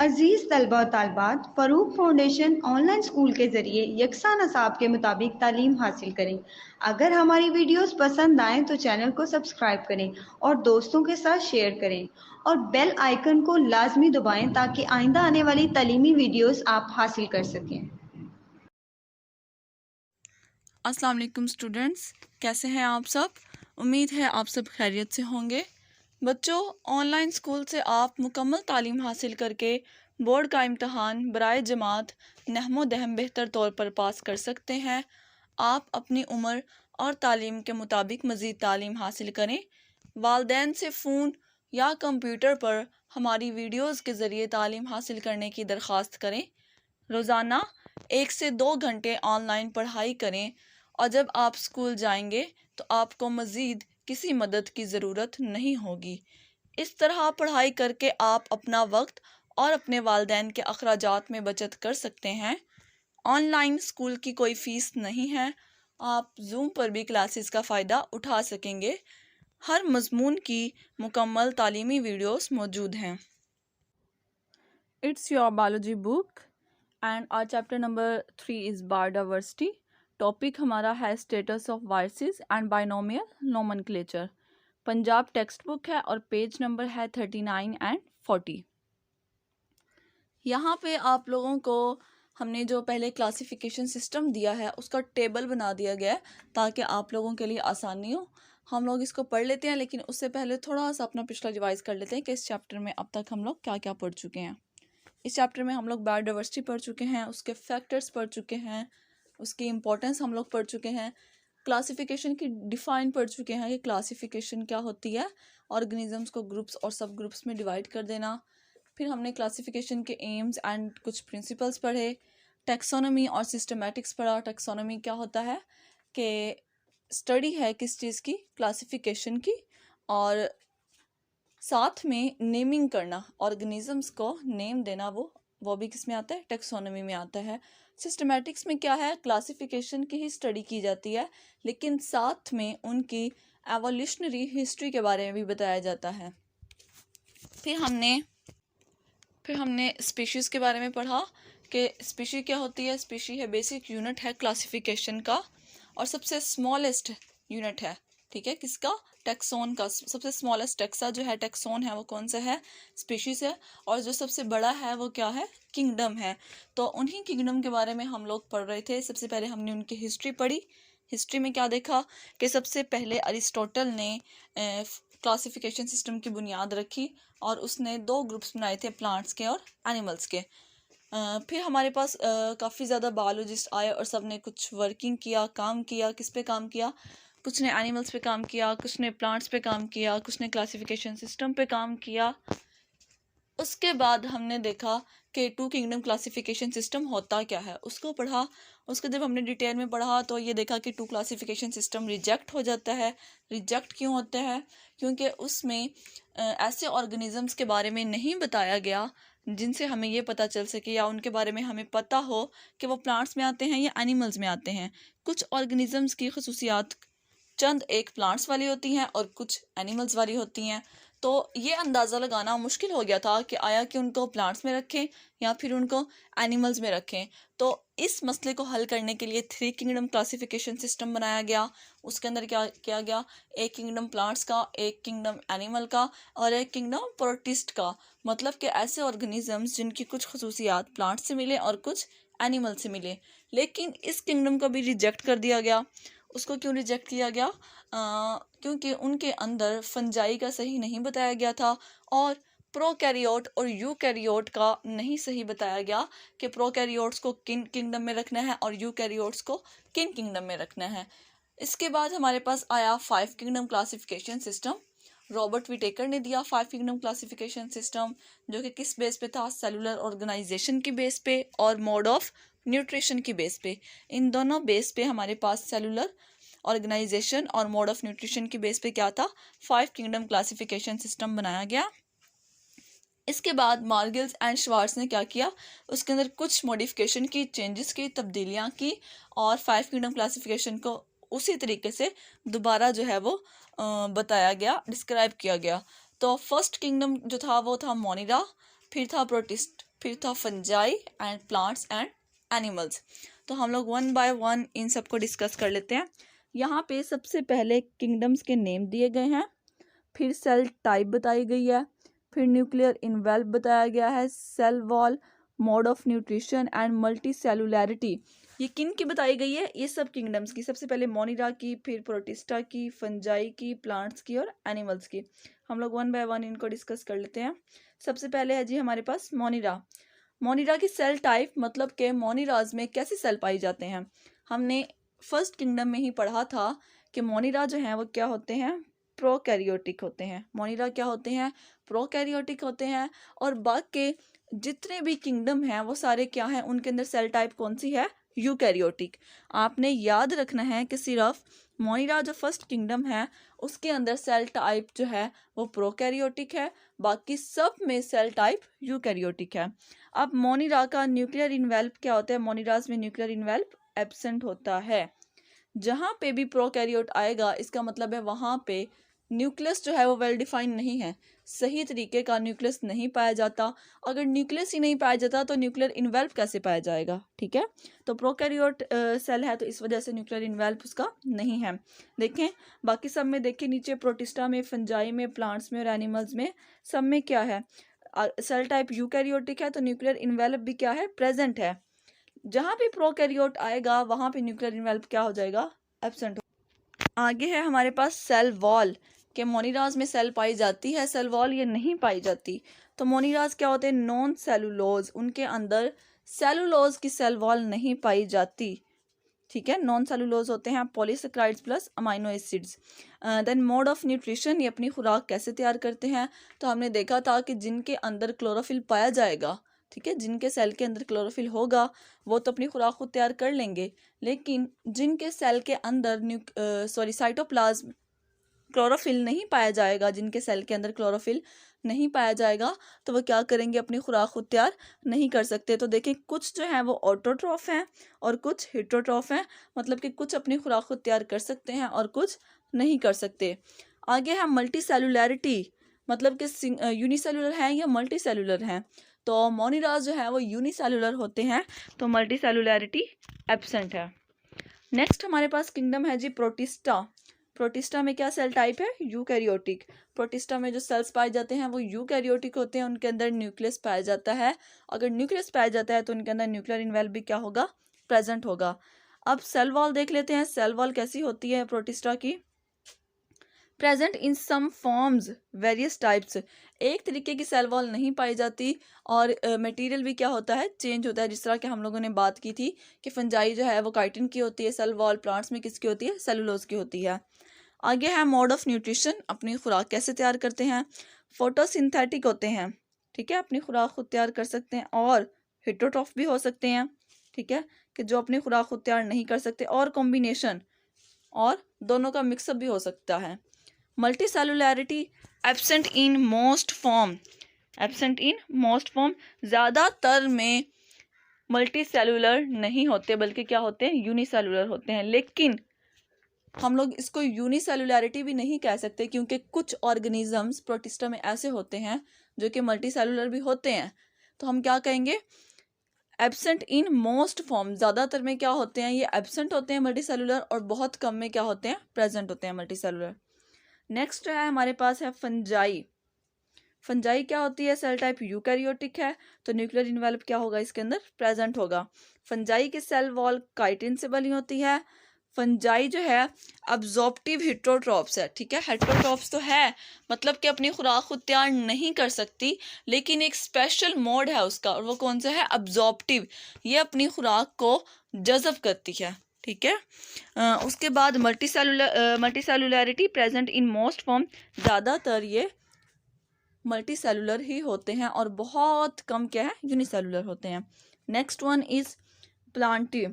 अजीज़ तलबा और तालबात, Farooq foundation online school के ज़रिए यकसा नसाब के मुताबिक तालीम हासिल करें। अगर हमारी वीडियोस पसंद आएँ तो चैनल को सब्सक्राइब करें और दोस्तों के साथ शेयर करें और बेल आइकन को लाजमी दबाएं ताकि आइंदा आने वाली तालीमी वीडियोस आप हासिल कर सकें। अस्सलाम वालेकुम स्टूडेंट्स, कैसे हैं आप सब? उम्मीद है आप सब खैरियत से होंगे। बच्चों, ऑनलाइन स्कूल से आप मुकम्मल तालीम हासिल करके बोर्ड का इम्तहान बराए जमात नहमो दहम बेहतर तौर पर पास कर सकते हैं। आप अपनी उम्र और तालीम के मुताबिक मज़ीद तालीम हासिल करें। वालिदैन से फ़ोन या कंप्यूटर पर हमारी वीडियोज़ के ज़रिए तालीम हासिल करने की दरख्वास्त करें। रोज़ाना 1 से 2 घंटे ऑनलाइन पढ़ाई करें और जब आप स्कूल जाएंगे तो आपको मज़ीद किसी मदद की ज़रूरत नहीं होगी। इस तरह पढ़ाई करके आप अपना वक्त और अपने वालिदैन के अखराजात में बचत कर सकते हैं। ऑनलाइन स्कूल की कोई फ़ीस नहीं है। आप जूम पर भी क्लासेस का फ़ायदा उठा सकेंगे। हर मज़मून की मुकम्मल तालीमी वीडियोस मौजूद हैं। It's your biology book and our chapter number 3 is biodiversity. Topic हमारा है status of viruses and binomial nomenclature. Punjab textbook है और पेज नंबर है 39 एंड 40। यहाँ पे आप लोगों को हमने जो पहले क्लासिफिकेशन सिस्टम दिया है उसका टेबल बना दिया गया है ताकि आप लोगों के लिए आसानी हो। हम लोग इसको पढ़ लेते हैं, लेकिन उससे पहले थोड़ा सा अपना पिछला रिवाइज कर लेते हैं कि इस चैप्टर में अब तक हम लोग क्या क्या पढ़ चुके हैं। इस चैप्टर में हम लोग बायोडाइवर्सिटी पढ़ चुके हैं, उसके फैक्टर्स पढ़ चुके हैं, उसकी इम्पोर्टेंस हम लोग पढ़ चुके हैं, क्लासिफिकेशन की डिफ़ाइन पढ़ चुके हैं कि क्लासिफिकेशन क्या होती है, ऑर्गेनिजम्स को ग्रुप्स और सब ग्रुप्स में डिवाइड कर देना। फिर हमने क्लासिफिकेशन के एम्स एंड कुछ प्रिंसिपल्स पढ़े, टैक्सोनॉमी और सिस्टमैटिक्स पढ़ा। टैक्सोनॉमी क्या होता है कि स्टडी है किस चीज़ की, क्लासिफिकेशन की, और साथ में नेमिंग करना, ऑर्गेनिजम्स को नेम देना, वो भी किस में आता है, टैक्सोनॉमी में आता है। सिस्टमैटिक्स में क्या है, क्लासिफिकेशन की ही स्टडी की जाती है, लेकिन साथ में उनकी एवोल्यूशनरी हिस्ट्री के बारे में भी बताया जाता है। फिर हमने स्पीशीज़ के बारे में पढ़ा कि स्पीशी क्या होती है। स्पीशी है बेसिक यूनिट है क्लासिफिकेशन का और सबसे स्मॉलेस्ट यूनिट है, ठीक है, किसका, टैक्सोन का। सबसे स्मॉलेस्ट टैक्सा जो है, टैक्सोन है, वो कौन सा है, स्पीशीज है। और जो सबसे बड़ा है वो क्या है, किंगडम है। तो उन्हीं किंगडम के बारे में हम लोग पढ़ रहे थे। सबसे पहले हमने उनकी हिस्ट्री पढ़ी। हिस्ट्री में क्या देखा कि सबसे पहले अरिस्टोटल ने क्लासिफिकेशन सिस्टम की बुनियाद रखी और उसने 2 ग्रुप्स बनाए थे, प्लांट्स के और एनिमल्स के। फिर हमारे पास काफ़ी ज़्यादा बायोलॉजिस्ट आए और सब ने कुछ वर्किंग किया, काम किया। किस पे काम किया, कुछ ने एनिमल्स पे काम किया, कुछ ने प्लांट्स पे काम किया, कुछ ने क्लासिफिकेशन सिस्टम पे काम किया। उसके बाद हमने देखा कि 2 किंगडम क्लासिफिकेशन सिस्टम होता क्या है, उसको पढ़ा। उसको जब हमने डिटेल में पढ़ा तो ये देखा कि 2 क्लासिफिकेशन सिस्टम रिजेक्ट हो जाता है। रिजेक्ट क्यों होता है, क्योंकि उसमें ऐसे ऑर्गेनिजम्स के बारे में नहीं बताया गया जिनसे हमें ये पता चल सके या उनके बारे में हमें पता हो कि वो प्लांट्स में आते हैं या एनिमल्स में आते हैं। कुछ ऑर्गेनिजम्स की खसूसियात चंद एक प्लांट्स वाली होती हैं और कुछ एनिमल्स वाली होती हैं। तो ये अंदाज़ा लगाना मुश्किल हो गया था कि आया कि उनको प्लांट्स में रखें या फिर उनको एनिमल्स में रखें। तो इस मसले को हल करने के लिए 3 किंगडम क्लासिफिकेशन सिस्टम बनाया गया। उसके अंदर क्या किया गया, एक किंगडम प्लांट्स का, एक किंगडम एनिमल का और एक किंगडम प्रोटिस्ट का। मतलब कि ऐसे ऑर्गेनिजम्स जिनकी कुछ खसूसियात प्लांट्स से मिले और कुछ एनिमल से मिले। लेकिन इस किंगडम को भी रिजेक्ट कर दिया गया। उसको क्यों रिजेक्ट किया गया, क्योंकि उनके अंदर फंजाई का सही नहीं बताया गया था और प्रोकैरियोट और यूकैरियोट का नहीं सही बताया गया कि प्रोकैरियोट्स को किन किंगडम में रखना है और यूकैरियोट्स को किन किंगडम में रखना है। इसके बाद हमारे पास आया 5 kingdom classification system. Robert Whittaker ने दिया 5 किंगडम क्लासिफिकेशन सिस्टम, जो कि किस बेस पे था, सेलुलर ऑर्गेनाइजेशन की बेस पे और मोड ऑफ न्यूट्रिशन की बेस पे। इन दोनों बेस पे हमारे पास सेलुलर ऑर्गेनाइजेशन और मोड ऑफ न्यूट्रिशन की बेस पे क्या था, 5 किंगडम क्लासिफिकेशन सिस्टम बनाया गया। इसके बाद मार्गिल्स एंड श्वार्ट्ज ने क्या किया, उसके अंदर कुछ मॉडिफिकेशन की, चेंजेस की, तब्दीलियाँ की और 5 किंगडम क्लासिफिकेशन को उसी तरीके से दोबारा जो है वो बताया गया, डिस्क्राइब किया गया। तो फर्स्ट किंगडम जो था वो था मोनिरा, फिर था प्रोटिस्ट, फिर था fungi and plants and animals. तो हम लोग वन बाय वन इन सबको डिस्कस कर लेते हैं। यहाँ पे सबसे पहले किंगडम्स के नेम दिए गए हैं, फिर सेल टाइप बताई गई है, फिर न्यूक्लियर इन्वेल्व बताया गया है, cell wall, mode of nutrition and multicellularity. ये किन की बताई गई है? ये सब किंगडम्स की, सबसे पहले मोनिरा की, फिर प्रोटिस्टा की, फंजाई की, प्लांट्स की और एनिमल्स की। हम लोग वन बाय वन इनको डिस्कस कर लेते हैं। सबसे पहले है जी हमारे पास मोनिरा। मोनिरा की सेल टाइप मतलब के मोनिराज में कैसे सेल पाई जाते हैं। हमने फर्स्ट किंगडम में ही पढ़ा था कि मोनिरा जो हैं वो क्या होते हैं, प्रोकैरियोटिक होते हैं। मोनिरा क्या होते हैं, प्रोकैरियोटिक होते हैं। और बाकी जितने भी किंगडम हैं वो सारे क्या हैं, उनके अंदर सेल टाइप कौन सी है, यूकैरियोटिक। आपने याद रखना है कि सिर्फ मोनिरा जो फर्स्ट किंगडम है उसके अंदर सेल टाइप जो है वो प्रोकैरियोटिक है, बाकी सब में सेल टाइप यूकैरियोटिक है। अब मोनिरा का न्यूक्लियर इन्वेल्व क्या होता है, मोनिराज में न्यूक्लियर इन्वेल्व एब्सेंट होता है। जहाँ पे भी प्रोकैरियोट आएगा इसका मतलब है वहाँ पे न्यूक्लियस जो है वो वेल डिफाइंड नहीं है, सही तरीके का न्यूक्लियस नहीं पाया जाता। अगर न्यूक्लियस ही नहीं पाया जाता तो न्यूक्लियर इन्वेल्व कैसे पाया जाएगा, ठीक है। तो प्रोकैरियोट सेल है तो इस वजह से न्यूक्लियर इन्वेल्व उसका नहीं है। देखें बाकी सब में, देखिए नीचे प्रोटिस्टा में, फंजाई में, प्लांट्स में और एनिमल्स में सब में क्या है, सेल टाइप यूकैरियोटिक है तो न्यूक्लियर इन्वेल्व भी क्या है, प्रेजेंट है। जहाँ भी प्रोकैरियोट आएगा वहाँ पे न्यूक्लियर इन्वेल्व क्या हो जाएगा, एब्सेंट। आगे है हमारे पास सेल वॉल के मोनिराज में सेल पाई जाती है, सेल वॉल ये नहीं पाई जाती। तो मोनिराज क्या होते हैं, नॉन सेलुलोज, उनके अंदर सेलुलोज की सेल वॉल नहीं पाई जाती, ठीक है। नॉन सेलुलोज होते हैं polysaccharides plus amino acids. Then mode of nutrition, ये अपनी खुराक कैसे तैयार करते हैं। तो हमने देखा था कि जिनके अंदर क्लोरोफिल पाया जाएगा, ठीक है, जिनके सेल के अंदर क्लोरोफिल होगा वो तो अपनी खुराक खुद तैयार कर लेंगे, लेकिन जिनके सेल के अंदर साइटोप्लाज्म क्लोरोफिल नहीं पाया जाएगा, जिनके सेल के अंदर क्लोरोफिल नहीं पाया जाएगा तो वो क्या करेंगे, अपनी खुराक खुद तैयार नहीं कर सकते। तो देखें कुछ जो हैं वो ऑटोट्रॉफ हैं और कुछ हेटरोट्रॉफ हैं, मतलब कि कुछ अपनी खुराक खुद तैयार कर सकते हैं और कुछ नहीं कर सकते। आगे है मल्टी सेलुलैरिटी, मतलब कि यूनिसेलुलर हैं या मल्टी सेलुलर हैं। तो मोनिराज जो है वो यूनिसेलुलर होते हैं तो मल्टी सेलुलैरिटी एब्सेंट है। नेक्स्ट हमारे पास किंगडम है जी प्रोटिस्टा। प्रोटिस्टा में क्या सेल टाइप है, यूकैरियोटिक। प्रोटिस्टा में जो सेल्स पाए जाते हैं वो यूकैरियोटिक होते हैं, उनके अंदर न्यूक्लियस पाया जाता है। अगर न्यूक्लियस पाया जाता है तो उनके अंदर न्यूक्लियर इन्वेल्व भी क्या होगा, प्रेजेंट होगा। अब सेल वॉल देख लेते हैं, सेल वॉल कैसी होती है प्रोटिस्टा की। Present in some forms various types, एक तरीके की सेल वॉल नहीं पाई जाती और मटेरियल भी क्या होता है, चेंज होता है। जिस तरह के हम लोगों ने बात की थी कि फंजाई जो है वो काइटिन की होती है सेल वॉल, प्लांट्स में किसकी होती है, सेलुलोज की होती है। आगे है मोड ऑफ न्यूट्रिशन, अपनी खुराक कैसे तैयार करते हैं। फोटोसिंथेटिक होते हैं, ठीक है, अपनी खुराक खुद तैयार कर सकते हैं, और हेटरोट्रॉफ भी हो सकते हैं, ठीक है, कि जो अपनी खुराक खुद तैयार नहीं कर सकते, और कॉम्बिनेशन और दोनों का मिक्सअप भी हो सकता है। Multicellularity absent in most form, absent in most form, ज़्यादातर में मल्टी सेलुलर नहीं होते बल्कि क्या होते हैं, यूनिसेलुलर होते हैं। लेकिन हम लोग इसको यूनिसेलुलैरिटी भी नहीं कह सकते क्योंकि कुछ ऑर्गेनिजम्स प्रोटिस्टा में ऐसे होते हैं जो कि मल्टी सेलुलर भी होते हैं। तो हम क्या कहेंगे, एब्सेंट इन मोस्ट फॉर्म, ज़्यादातर में क्या होते हैं, ये एब्सेंट होते हैं मल्टी सेलुलर, और बहुत कम में क्या होते हैं, प्रेजेंट होते हैं मल्टी सेलुलर। नेक्स्ट है हमारे पास है फंजाई। फंजाई क्या होती है, सेल टाइप यूकैरियोटिक है तो न्यूक्लियर इन्वेल्व क्या होगा, इसके अंदर प्रेजेंट होगा। फंजाई की सेल वॉल काइटिन से बनी होती है। फंजाई जो है अब्जॉर्प्टिव हेटरोट्रॉप्स है, ठीक है, हेटरोट्रॉप्स तो है, मतलब कि अपनी खुराक खुद तैयार नहीं कर सकती, लेकिन एक स्पेशल मोड है उसका, और वो कौन सा है, अब्जॉर्प्टिव, ये अपनी खुराक को जज़ब करती है, ठीक है। उसके बाद multicellularity present in most form, ज़्यादातर ये मल्टी सेलुलर ही होते हैं और बहुत कम क्या है, यूनिसेलुलर होते हैं। Next one is Plantae.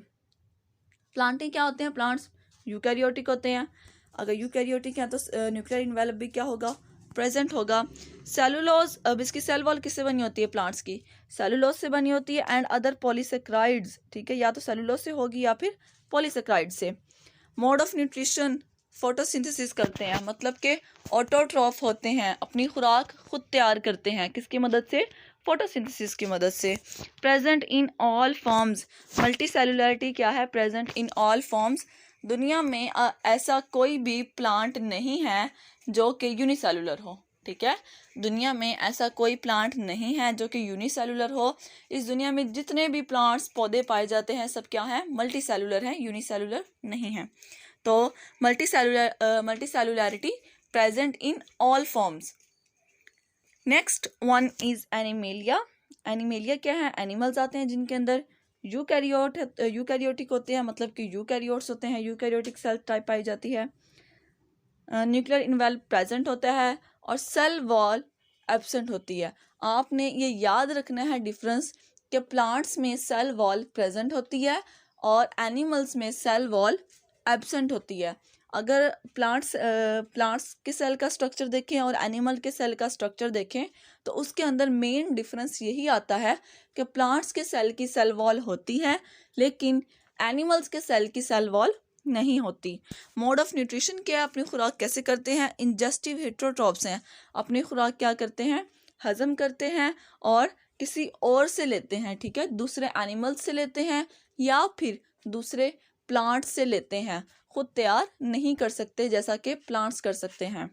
Plantae क्या होते हैं, प्लांट्स यूकैरियोटिक होते हैं। अगर यूकैरियोटिक हैं तो न्यूक्लियर इन्वेल्व भी क्या होगा, प्रेजेंट होगा। सेलुलोज, अब इसकी सेल वॉल किससे बनी होती है, प्लांट्स की सेलुलोज से बनी होती है, एंड अदर पॉलीसेक्राइड्स, ठीक है, या तो सेलुलोज से होगी या फिर पॉलीसेक्राइड से। मोड ऑफ न्यूट्रिशन, फोटोसिंथेसिस करते हैं, मतलब कि ऑटोट्रॉफ होते हैं, अपनी खुराक खुद तैयार करते हैं। किसकी मदद से? फोटोसिंथेसिस की मदद से। Present in all forms, multicellularity क्या है? Present in all forms. दुनिया में ऐसा कोई भी प्लांट नहीं है जो कि यूनिसेलुलर हो, ठीक है। दुनिया में ऐसा कोई प्लांट नहीं है जो कि यूनिसेलुलर हो। इस दुनिया में जितने भी प्लांट्स पौधे पाए जाते हैं सब क्या हैं? मल्टी सेलुलर हैं, यूनिसेलुलर नहीं हैं। तो multicellularity present in all forms. Next one is Animalia. Animalia क्या है? एनिमल्स आते हैं जिनके अंदर यूकैरियोटिक होते हैं, मतलब कि यूकैरियोट्स होते हैं, यूकैरियोटिक सेल टाइप पाई जाती है। न्यूक्लियर इन्वेल्व प्रेजेंट होता है और सेल वॉल एब्सेंट होती है। आपने ये याद रखना है डिफरेंस कि प्लांट्स में सेल वॉल प्रेजेंट होती है और एनिमल्स में सेल वॉल एब्सेंट होती है। अगर प्लांट्स के सेल का स्ट्रक्चर देखें और एनिमल के सेल का स्ट्रक्चर देखें तो उसके अंदर मेन डिफरेंस यही आता है कि प्लांट्स के सेल की सेल वॉल होती है लेकिन एनिमल्स के सेल की सेल वॉल नहीं होती। मोड ऑफ न्यूट्रिशन क्या है? अपनी खुराक कैसे करते हैं? इंजेस्टिव हेटरोट्रॉप्स हैं, अपनी खुराक क्या करते हैं? हजम करते हैं और किसी और से लेते हैं, ठीक है। दूसरे एनिमल्स से लेते हैं या फिर दूसरे प्लांट्स से लेते हैं, खुद तैयार नहीं कर सकते जैसा कि प्लांट्स कर सकते हैं।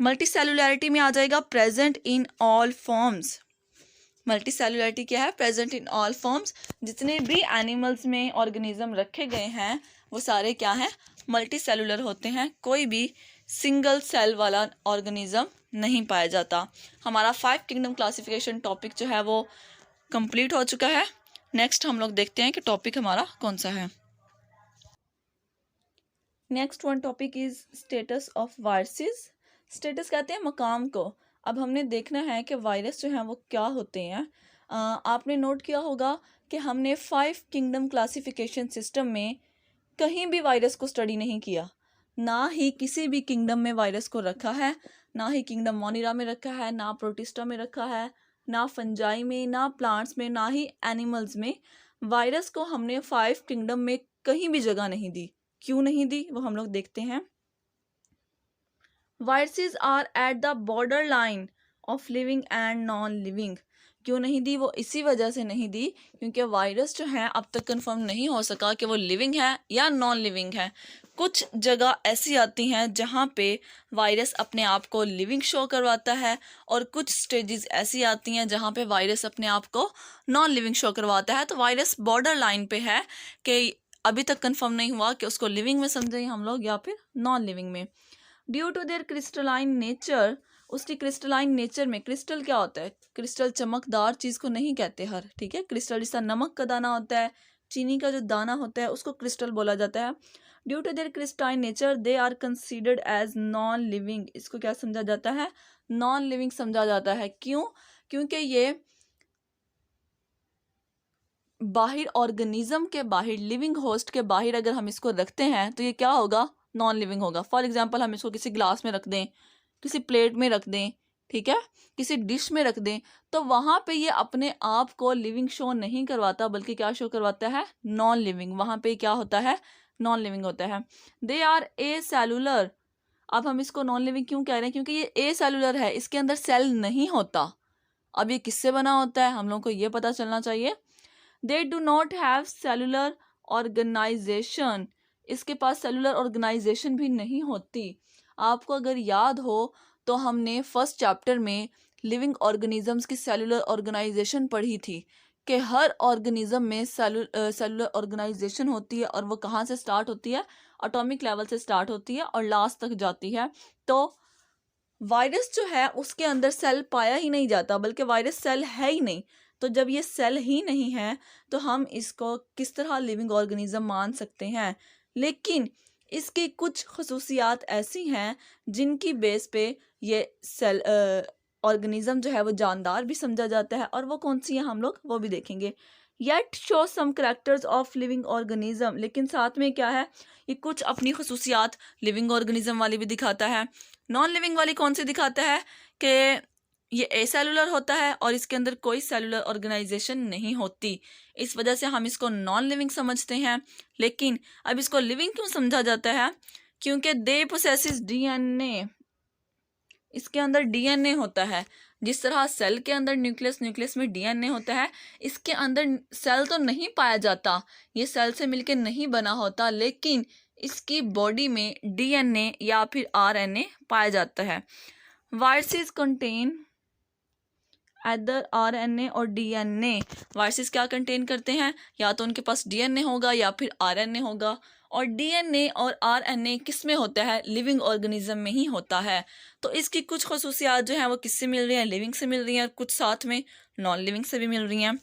मल्टी सेलुलरिटी में आ जाएगा present in all forms. Multicellularity क्या है? Present in all forms. जितने भी एनिमल्स में ऑर्गेनिज्म रखे गए हैं वो सारे क्या हैं? मल्टी सेलुलर होते हैं। कोई भी सिंगल सेल वाला ऑर्गेनिज्म नहीं पाया जाता। हमारा 5 किंगडम क्लासिफिकेशन टॉपिक जो है वो कंप्लीट हो चुका है। नेक्स्ट हम लोग देखते हैं कि टॉपिक हमारा कौन सा है। Next one topic is status of viruses. Status कहते हैं मकाम को। अब हमने देखना है कि वायरस जो हैं वो क्या होते हैं। आपने नोट किया होगा कि हमने 5 किंगडम क्लासिफिकेशन सिस्टम में कहीं भी वायरस को स्टडी नहीं किया। ना ही किसी भी किंगडम में वायरस को रखा है, ना ही किंगडम मोनिरा में रखा है, ना प्रोटिस्टा में रखा है, ना फंजाई में, ना प्लांट्स में, ना ही एनिमल्स में। वायरस को हमने 5 किंगडम में कहीं भी जगह नहीं दी। क्यों नहीं दी वो हम लोग देखते हैं। Viruses are at the border line of living and non living. क्यों नहीं दी? वो इसी वजह से नहीं दी क्योंकि वायरस जो है अब तक कंफर्म नहीं हो सका कि वो लिविंग है या नॉन लिविंग है। कुछ जगह ऐसी आती हैं जहाँ पे वायरस अपने आप को लिविंग शो करवाता है और कुछ स्टेजेस ऐसी आती हैं जहाँ पे वायरस अपने आप को नॉन लिविंग शो करवाता है। तो वायरस बॉर्डर लाइन पे है कि अभी तक कंफर्म नहीं हुआ कि उसको लिविंग में समझें हम लोग या फिर नॉन लिविंग में। Due to their crystalline nature, उसकी क्रिस्टलाइन नेचर में, क्रिस्टल क्या होता है? क्रिस्टल चमकदार चीज़ को नहीं कहते हर, ठीक है। क्रिस्टल जैसा नमक का दाना होता है, चीनी का जो दाना होता है उसको क्रिस्टल बोला जाता है। Due to their crystalline nature they are considered as non living. इसको क्या समझा जाता है? नॉन लिविंग समझा जाता है। क्यों? क्योंकि ये बाहर ऑर्गेनिज्म के बाहर, लिविंग होस्ट के बाहर अगर हम इसको रखते हैं तो ये क्या होगा? नॉन लिविंग होगा। फॉर एग्जांपल हम इसको किसी ग्लास में रख दें, किसी प्लेट में रख दें, ठीक है, किसी डिश में रख दें, तो वहाँ पे ये अपने आप को लिविंग शो नहीं करवाता बल्कि क्या शो करवाता है? Non living. वहाँ पे क्या होता है? नॉन लिविंग होता है। They are acellular. अब हम इसको नॉन लिविंग क्यों कह रहे हैं? क्योंकि ये ए सेलुलर है, इसके अंदर सेल नहीं होता। अब ये किससे बना होता है हम लोग को ये पता चलना चाहिए। They do not have cellular organization. इसके पास सेलुलर ऑर्गेनाइजेशन भी नहीं होती। आपको अगर याद हो तो हमने फर्स्ट चैप्टर में लिविंग ऑर्गेनिजम्स की सेलुलर ऑर्गेनाइजेशन पढ़ी थी कि हर ऑर्गेनिज्म में सेलुलर ऑर्गेनाइजेशन होती है और वो कहाँ से स्टार्ट होती है? एटॉमिक लेवल से स्टार्ट होती है और लास्ट तक जाती है। तो वायरस जो है उसके अंदर सेल पाया ही नहीं जाता, बल्कि वायरस सेल है ही नहीं। तो जब ये सेल ही नहीं है तो हम इसको किस तरह लिविंग ऑर्गेनिज्म मान सकते हैं? लेकिन इसकी कुछ खसूसियात ऐसी हैं जिनकी बेस पे ये सेल ऑर्गेनिज्म जो है वो जानदार भी समझा जाता है, और वो कौन सी हैं हम लोग वो भी देखेंगे। Yet show some characters of living organism. लेकिन साथ में क्या है? ये कुछ अपनी खसूसियात लिविंग ऑर्गेनिज्म वाली भी दिखाता है। नॉन लिविंग वाली कौन सी दिखाता है? कि ये एसेलुलर होता है और इसके अंदर कोई सेलुलर ऑर्गेनाइजेशन नहीं होती। इस वजह से हम इसको नॉन लिविंग समझते हैं। लेकिन अब इसको लिविंग क्यों समझा जाता है? क्योंकि दे पोसेसिस डीएनए, इसके अंदर डीएनए होता है। जिस तरह सेल के अंदर न्यूक्लियस, न्यूक्लियस में डीएनए होता है, इसके अंदर सेल तो नहीं पाया जाता, ये सेल से मिलके नहीं बना होता, लेकिन इसकी बॉडी में डीएनए या फिर आरएनए पाया जाता है। वायरसेस कंटेन अदर आरएनए और डीएनए। वायरसेस क्या कंटेन करते हैं, या तो उनके पास डीएनए होगा या फिर आरएनए होगा। और डीएनए और आरएनए किस में होता है, लिविंग ऑर्गेनिज्म में ही होता है। तो इसकी कुछ खसूसियात जो हैं वो किससे मिल रही हैं, लिविंग से मिल रही हैं, और कुछ साथ में नॉन लिविंग से भी मिल रही हैं।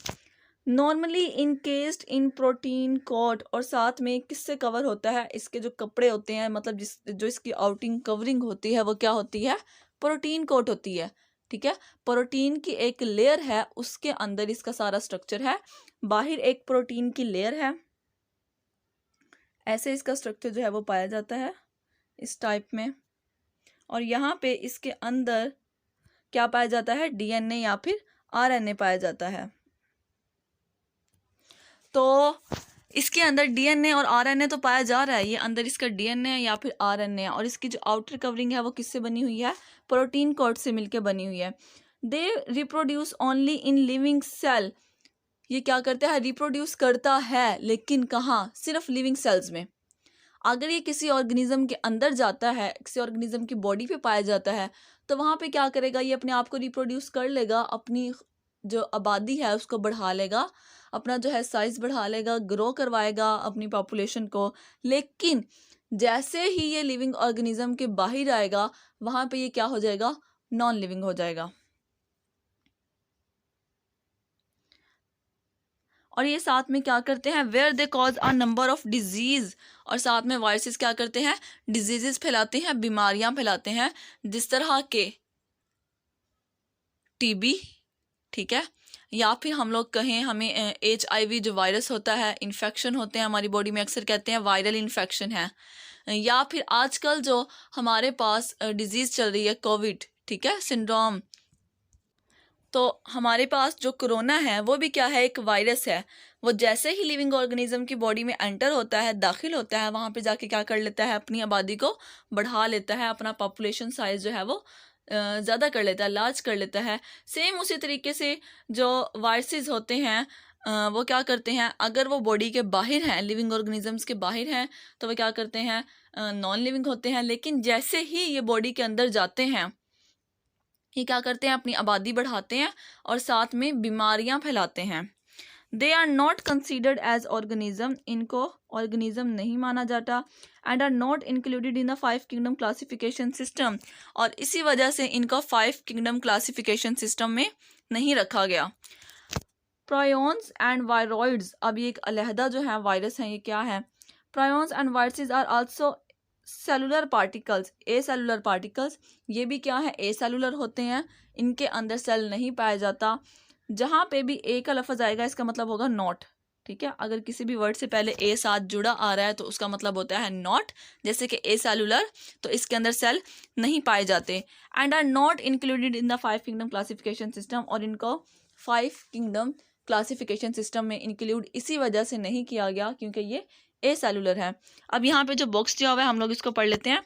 नॉर्मली इनकेस्ड इन प्रोटीन कोट, और साथ में किससे कवर होता है, इसके जो कपड़े होते हैं, मतलब जो इसकी आउटिंग कवरिंग होती है वो क्या होती है, प्रोटीन कोट होती है। ठीक है, प्रोटीन की एक लेयर है, उसके अंदर इसका सारा स्ट्रक्चर है। बाहर एक प्रोटीन की लेयर है, ऐसे इसका स्ट्रक्चर जो है वो पाया जाता है इस टाइप में। और यहाँ पे इसके अंदर क्या पाया जाता है, डीएनए या फिर आरएनए पाया जाता है। तो इसके अंदर डीएनए और आरएनए तो पाया जा रहा है, ये अंदर इसका डीएनए या फिर आरएनए है, और इसकी जो आउटर कवरिंग है वो किससे बनी हुई है, प्रोटीन कोट से मिलके बनी हुई है। They reproduce only in living cell, ये क्या करता है, रिप्रोड्यूस करता है, लेकिन कहाँ, सिर्फ लिविंग सेल्स में। अगर ये किसी ऑर्गेनिज्म के अंदर जाता है, किसी ऑर्गेनिज्म की बॉडी पे पाया जाता है, तो वहाँ पे क्या करेगा, ये अपने आप को रिप्रोड्यूस कर लेगा, अपनी जो आबादी है उसको बढ़ा लेगा, अपना जो है साइज बढ़ा लेगा, ग्रो करवाएगा अपनी पॉपुलेशन को। लेकिन जैसे ही ये लिविंग ऑर्गेनिज्म के बाहर आएगा, वहाँ पे ये क्या हो जाएगा, नॉन लिविंग हो जाएगा। और ये साथ में क्या करते हैं, where they cause a number of disease, और साथ में वायरसेस क्या करते हैं, डिजीजेस फैलाते हैं, बीमारियां फैलाते हैं, जिस तरह के टीबी, ठीक है, या फिर हम लोग कहें हमें HIV जो वायरस होता है, इन्फेक्शन होते हैं हमारी बॉडी में, अक्सर कहते हैं वायरल इन्फेक्शन है। या फिर आजकल जो हमारे पास डिजीज़ चल रही है कोविड, ठीक है, सिंड्रोम, तो हमारे पास जो कोरोना है वो भी क्या है, एक वायरस है। वो जैसे ही लिविंग ऑर्गेनिज्म की बॉडी में एंटर होता है, दाखिल होता है, वहाँ पे जाके क्या कर लेता है, अपनी आबादी को बढ़ा लेता है, अपना पॉपुलेशन साइज जो है वो ज़्यादा कर लेता है, लार्ज कर लेता है। सेम उसी तरीके से जो वायरसेस होते हैं वो क्या करते हैं, अगर वो बॉडी के बाहर हैं, लिविंग ऑर्गेनिजम्स के बाहर हैं, तो वो क्या करते हैं, नॉन लिविंग होते हैं। लेकिन जैसे ही ये बॉडी के अंदर जाते हैं, ये क्या करते हैं, अपनी आबादी बढ़ाते हैं और साथ में बीमारियां फैलाते हैं। They are not considered as organism, इनको ऑर्गेनिज्म नहीं माना जाता। And are not included in the 5 kingdom classification system, और इसी वजह से इनको 5 किंगडम क्लासिफिकेशन सिस्टम में नहीं रखा गया। प्रायोन्स एंड वायरॉइड्स, अब ये एक अलहदा जो है वायरस है, ये क्या है, prions and viruses are also cellular particles, acellular particles, ये भी क्या है, ए सेलुलर होते हैं, इनके अंदर सेल नहीं पाया जाता। जहाँ पे भी ए का लफ्ज़ आएगा इसका मतलब होगा नॉट, ठीक है, अगर किसी भी वर्ड से पहले ए साथ जुड़ा आ रहा है तो उसका मतलब होता है नॉट, जैसे कि ए सेलुलर, तो इसके अंदर सेल नहीं पाए जाते। And are not included in the 5 kingdom classification system, और इनको 5 किंगडम क्लासिफिकेशन सिस्टम में इंक्लूड इसी वजह से नहीं किया गया क्योंकि ये ए सेलुलर है। अब यहाँ पे जो बॉक्स दिया हुआ है हम लोग इसको पढ़ लेते हैं।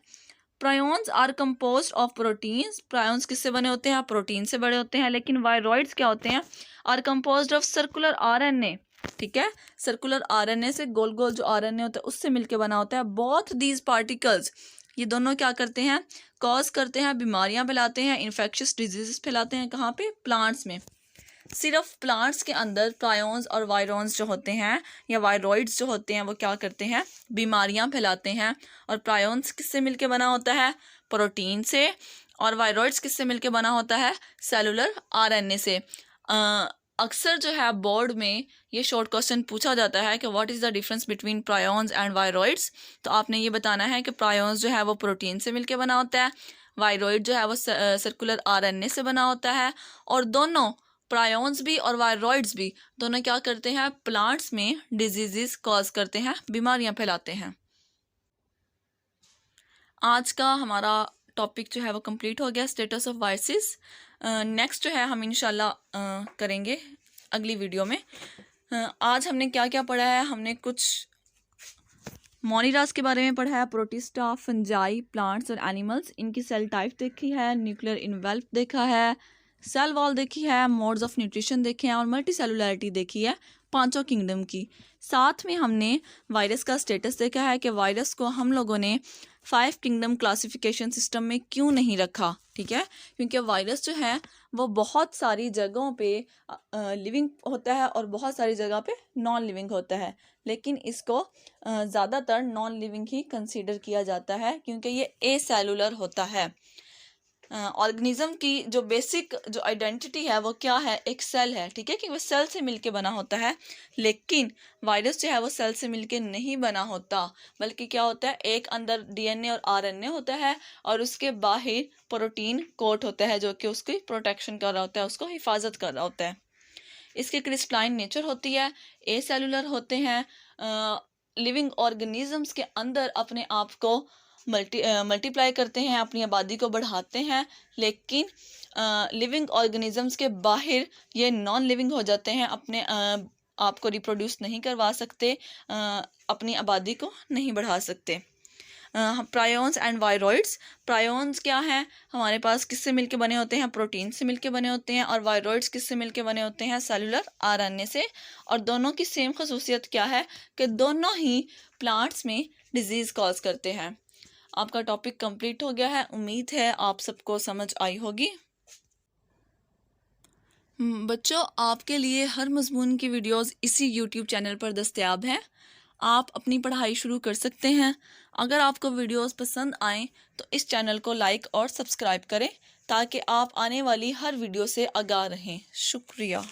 Prions are composed of proteins, prions किससे बने होते हैं, प्रोटीन से बने होते हैं। लेकिन वायरॉइड्स क्या होते हैं, are composed of circular RNA, ठीक है, सर्कुलर आरएनए से, गोल गोल जो आरएनए होता है उससे मिलके बना होता है। बोथ दीज पार्टिकल्स, ये दोनों क्या करते हैं, कॉज करते हैं, बीमारियां फैलाते हैं, इन्फेक्शियस डिजीजेस फैलाते हैं। कहाँ पे, प्लांट्स में। सिर्फ प्लांट्स के अंदर प्रायोन्स और वायरॉन्स जो होते हैं या वायरॉइड्स जो होते हैं वो क्या करते हैं, बीमारियां फैलाते हैं। और प्रायोन्स किससे मिलके बना होता है, प्रोटीन से, और वायरॉइड्स किससे मिलके बना होता है, सेलुलर आरएनए से। अक्सर जो है बोर्ड में ये शॉर्ट क्वेश्चन पूछा जाता है कि what is the difference between prions and viroids, तो आपने ये बताना है कि प्रायोन्स जो है वो प्रोटीन से मिलके बना होता है, वायरॉइड जो है वो सर्कुलर आरएनए से बना होता है। और दोनों प्रायोन्स भी और वायरॉइड्स भी दोनों क्या करते हैं, प्लांट्स में डिजीजेस कॉज करते हैं, बीमारियां फैलाते हैं। आज का हमारा टॉपिक जो है वो कंप्लीट हो गया, स्टेटस ऑफ वायरसेस। नेक्स्ट जो है हम इंशाल्लाह करेंगे अगली वीडियो में। आज हमने क्या क्या पढ़ा है, हमने कुछ मोनिरास के बारे में पढ़ा है, प्रोटिस्टा, फंजाई, प्लांट्स और एनिमल्स, इनकी सेल टाइप देखी है, न्यूक्लियर इन्वेल्प देखा है, सेल वॉल देखी है, मोड्स ऑफ न्यूट्रिशन देखे हैं और मल्टी सेलुलरिटी देखी है पांचों किंगडम की। साथ में हमने वायरस का स्टेटस देखा है कि वायरस को हम लोगों ने 5 किंगडम क्लासिफिकेशन सिस्टम में क्यों नहीं रखा, ठीक है, क्योंकि वायरस जो है वो बहुत सारी जगहों पे लिविंग होता है और बहुत सारी जगह पे नॉन लिविंग होता है, लेकिन इसको ज़्यादातर नॉन लिविंग ही कंसीडर किया जाता है क्योंकि ये एसेलुलर होता है। ऑर्गेनिज्म की जो बेसिक जो आइडेंटिटी है वो क्या है, एक सेल है, ठीक है, कि वो सेल से मिलके बना होता है, लेकिन वायरस जो है वो सेल से मिलके नहीं बना होता, बल्कि क्या होता है, एक अंदर डीएनए और आरएनए होता है और उसके बाहर प्रोटीन कोट होता है जो कि उसकी प्रोटेक्शन कर रहा होता है, उसको हिफाजत कर रहा होता है। इसके क्रिस्टलाइन नेचर होती है, एसेलुलर होते हैं, लिविंग ऑर्गेनिजम्स के अंदर अपने आप को मल्टीप्लाई करते हैं, अपनी आबादी को बढ़ाते हैं, लेकिन लिविंग ऑर्गेनिजम्स के बाहर ये नॉन लिविंग हो जाते हैं, अपने आप को रिप्रोड्यूस नहीं करवा सकते, अपनी आबादी को नहीं बढ़ा सकते। प्रायोन्स एंड वायरॉइड्स, प्रायोन्स क्या हैं, हमारे पास किससे मिलके बने होते हैं, प्रोटीन से मिलके बने होते हैं, और वायरॉइड्स किससे मिलके बने होते हैं, सेलुलर आरएनए से। और दोनों की सेम खसूसियत क्या है कि दोनों ही प्लांट्स में डिजीज़ कॉज करते हैं। आपका टॉपिक कंप्लीट हो गया है, उम्मीद है आप सबको समझ आई होगी। बच्चों, आपके लिए हर मज़मून की वीडियोस इसी यूट्यूब चैनल पर दस्तयाब हैं, आप अपनी पढ़ाई शुरू कर सकते हैं। अगर आपको वीडियोस पसंद आएँ तो इस चैनल को लाइक और सब्सक्राइब करें ताकि आप आने वाली हर वीडियो से आगाह रहें। शुक्रिया।